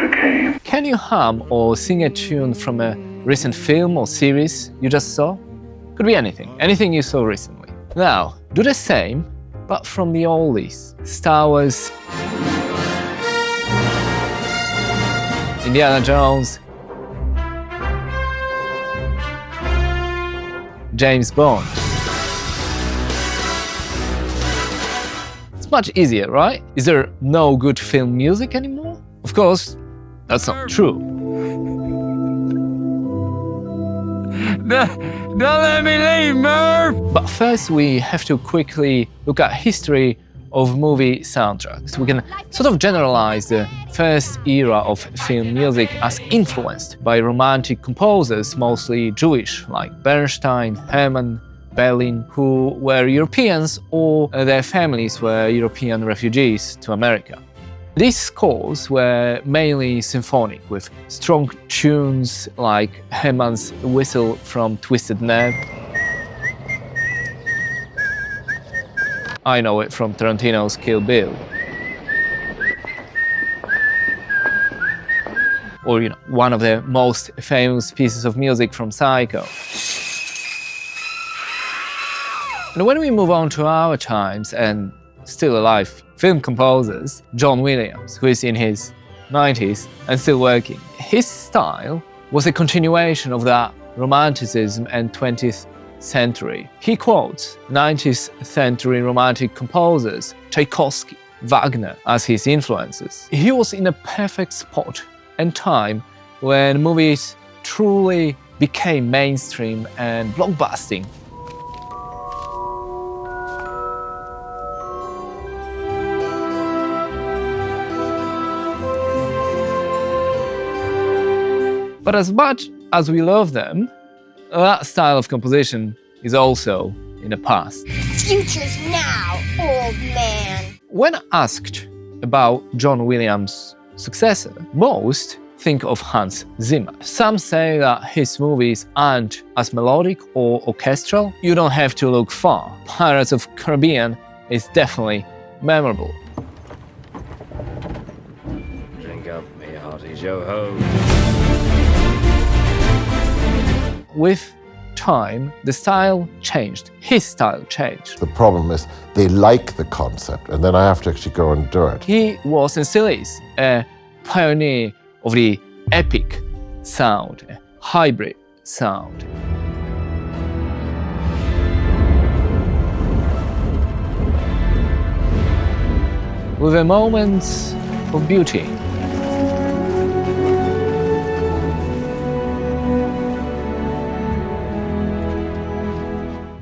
cocaine. Can you hum or sing a tune from a recent film or series you just saw? Could be anything you saw recently. Now, do the same, but from the oldies. Star Wars, Indiana Jones, James Bond. It's much easier, right? Is there no good film music anymore? Of course, that's not true. Don't let me leave, Merv! But first we have to quickly look at history of movie soundtracks. We can sort of generalize the first era of film music as influenced by romantic composers, mostly Jewish, like Bernstein, Hermann, Berlin, who were Europeans or their families were European refugees to America. These scores were mainly symphonic, with strong tunes like Hermann's whistle from Twisted Nerve. I know it from Tarantino's Kill Bill. Or, one of the most famous pieces of music from Psycho. And when we move on to our times and still alive film composers, John Williams, who is in his 90s and still working. His style was a continuation of that Romanticism and 20th century. He quotes 19th century romantic composers, Tchaikovsky, Wagner, as his influences. He was in a perfect spot and time when movies truly became mainstream and blockbusting. But as much as we love them, that style of composition is also in the past. Future's now, old man. When asked about John Williams' successor, most think of Hans Zimmer. Some say that his movies aren't as melodic or orchestral. You don't have to look far. Pirates of the Caribbean is definitely memorable. Drink up, me hearties, yo-ho. With time, the style changed. His style changed. The problem is they like the concept, and then I have to actually go and do it. He was and still is a pioneer of the epic sound, a hybrid sound. With a moment of beauty.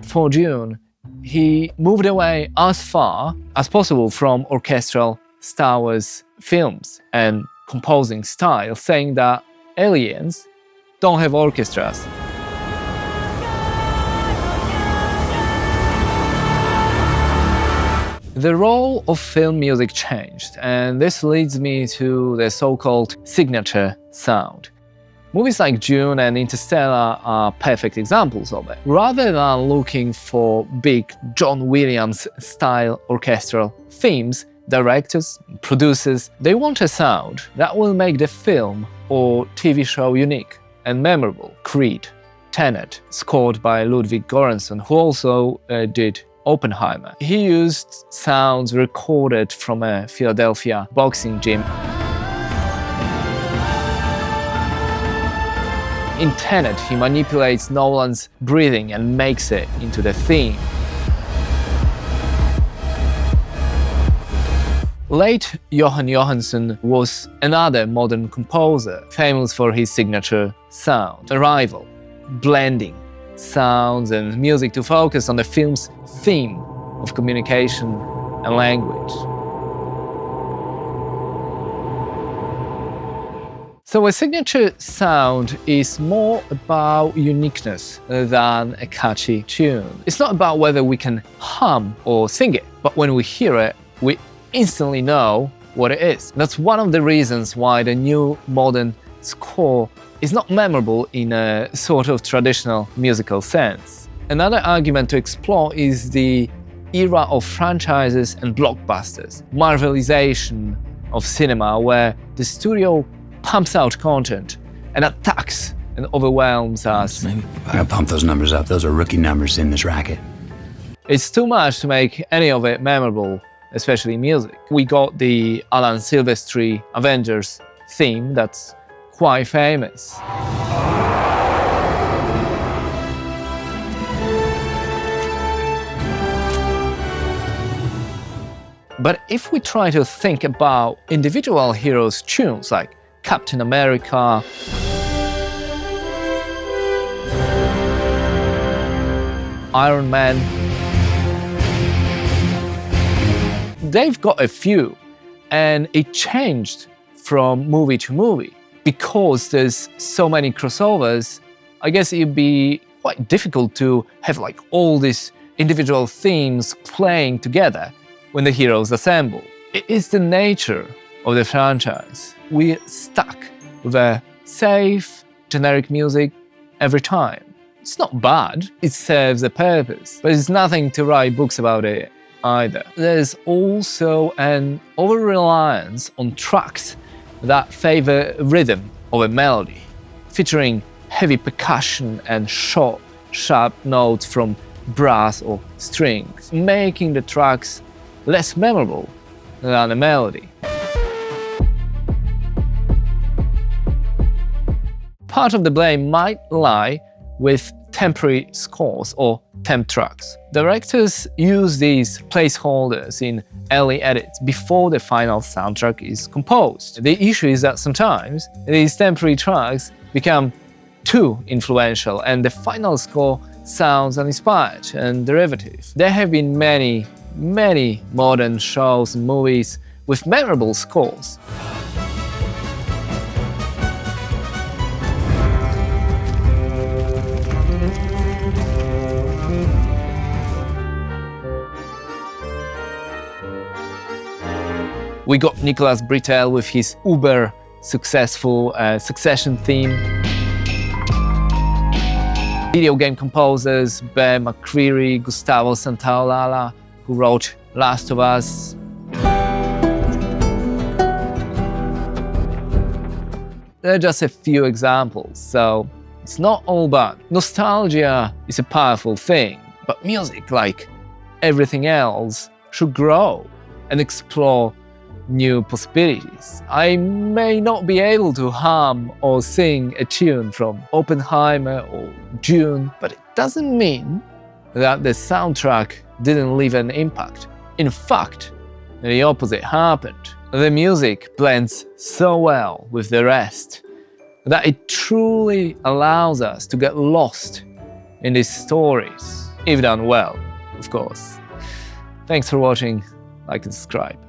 For Dune, he moved away as far as possible from orchestral Star Wars films and composing style, saying that aliens don't have orchestras. The role of film music changed, and this leads me to the so-called signature sound. Movies like Dune and Interstellar are perfect examples of it. Rather than looking for big John Williams-style orchestral themes, directors, producers, they want a sound that will make the film or TV show unique and memorable. Creed, Tenet, scored by Ludwig Göransson, who also did Oppenheimer. He used sounds recorded from a Philadelphia boxing gym. In Tenet, he manipulates Nolan's breathing and makes it into the theme. Late Jóhann Jóhannsson was another modern composer, famous for his signature sound. Arrival, blending sounds and music to focus on the film's theme of communication and language. So a signature sound is more about uniqueness than a catchy tune. It's not about whether we can hum or sing it, but when we hear it, we instantly know what it is. That's one of the reasons why the new modern score is not memorable in a sort of traditional musical sense. Another argument to explore is the era of franchises and blockbusters, Marvelization of cinema, where the studio pumps out content and attacks and overwhelms us. I gotta pump those numbers up. Those are rookie numbers in this racket. It's too much to make any of it memorable, especially music. We got the Alan Silvestri Avengers theme that's quite famous. But if we try to think about individual heroes' tunes like Captain America, Iron Man, they've got a few, and it changed from movie to movie. Because there's so many crossovers, I guess it'd be quite difficult to have like all these individual themes playing together when the heroes assemble. It is the nature of the franchise. We're stuck with a safe, generic music every time. It's not bad, it serves a purpose, but it's nothing to write books about it either. There's also an over-reliance on tracks that favor rhythm over melody, featuring heavy percussion and short, sharp notes from brass or strings, making the tracks less memorable than a melody. Part of the blame might lie with temporary scores or temp tracks. Directors use these placeholders in early edits before the final soundtrack is composed. The issue is that sometimes these temporary tracks become too influential and the final score sounds uninspired and derivative. There have been many modern shows and movies with memorable scores. We got Nicolas Britell with his uber successful Succession theme. Video game composers Bear McCreary, Gustavo Santaolalla, who wrote Last of Us. There are just a few examples, so it's not all bad. Nostalgia is a powerful thing, but music, like everything else, should grow and explore new possibilities. I may not be able to hum or sing a tune from Oppenheimer or Dune, but it doesn't mean that the soundtrack didn't leave an impact. In fact, the opposite happened. The music blends so well with the rest that it truly allows us to get lost in these stories, if done well, of course. Thanks for watching, like and subscribe.